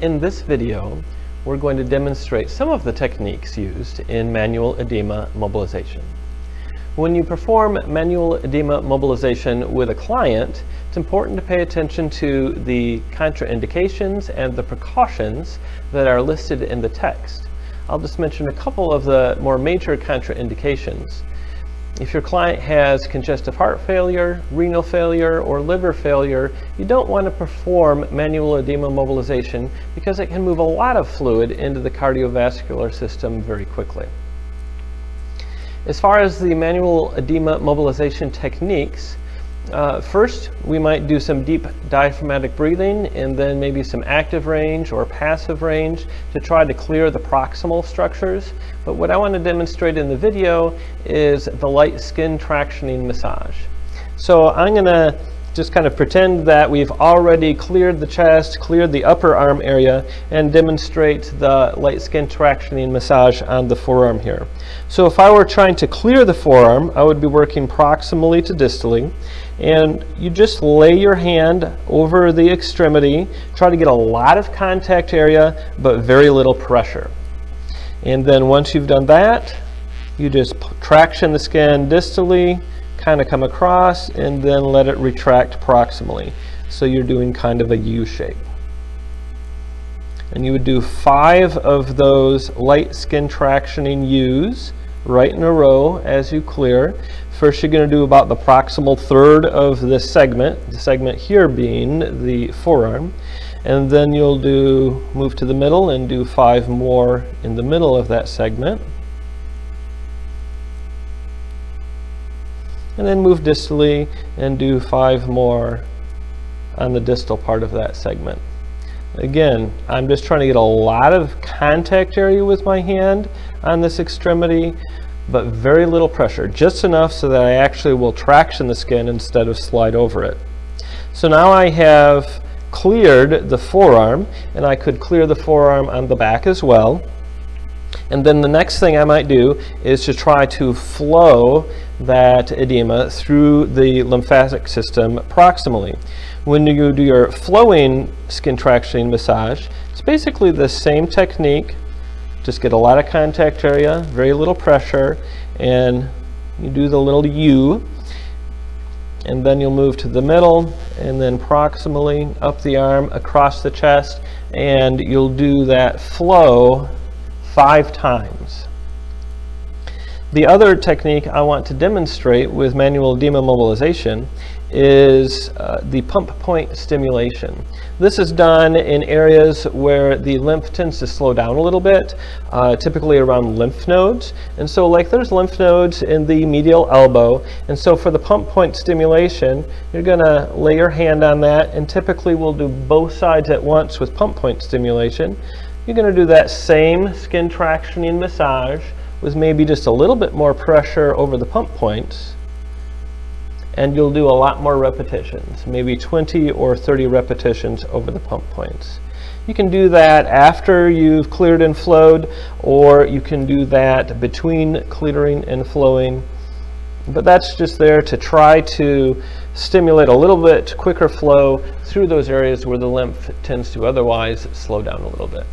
In this video, we're going to demonstrate some of the techniques used in manual edema mobilization. When you perform manual edema mobilization with a client, it's important to pay attention to the contraindications and the precautions that are listed in the text. I'll just mention a couple of the more major contraindications. If your client has congestive heart failure, renal failure, or liver failure, you don't want to perform manual edema mobilization because it can move a lot of fluid into the cardiovascular system very quickly. As far as the manual edema mobilization techniques, first we might do some deep diaphragmatic breathing and then maybe some active range or passive range to try to clear the proximal structures. But what I want to demonstrate in the video is the light skin tractioning massage. So I'm going to just kind of pretend that we've already cleared the chest, cleared the upper arm area, and demonstrate the light skin tractioning massage on the forearm here. So if I were trying to clear the forearm, I would be working proximally to distally, and you just lay your hand over the extremity, try to get a lot of contact area, but very little pressure. And then once you've done that, you just traction the skin distally, kind of come across, and then let it retract proximally. So you're doing kind of a U shape. And you would do 5 of those light skin tractioning U's right in a row as you clear. First you're going to do about the proximal third of this segment, the segment here being the forearm. And then you'll move to the middle and do 5 more in the middle of that segment. And then move distally and do 5 more on the distal part of that segment. Again, I'm just trying to get a lot of contact area with my hand on this extremity, but very little pressure, just enough so that I actually will traction the skin instead of slide over it. So now I have cleared the forearm, and I could clear the forearm on the back as well. And then the next thing I might do is to try to flow that edema through the lymphatic system proximally. When you do your flowing skin tractioning massage, it's basically the same technique, just get a lot of contact area, very little pressure, and you do the little U, and then you'll move to the middle, and then proximally up the arm, across the chest, and you'll do that flow 5 times. The other technique I want to demonstrate with manual edema mobilization is the pump point stimulation. This is done in areas where the lymph tends to slow down a little bit, typically around lymph nodes. And so like there's lymph nodes in the medial elbow, and so for the pump point stimulation, you're going to lay your hand on that, and typically we'll do both sides at once with pump point stimulation. You're going to do that same skin tractioning massage with maybe just a little bit more pressure over the pump points, and you'll do a lot more repetitions, maybe 20 or 30 repetitions over the pump points. You can do that after you've cleared and flowed, or you can do that between clearing and flowing, but that's just there to try to stimulate a little bit quicker flow through those areas where the lymph tends to otherwise slow down a little bit.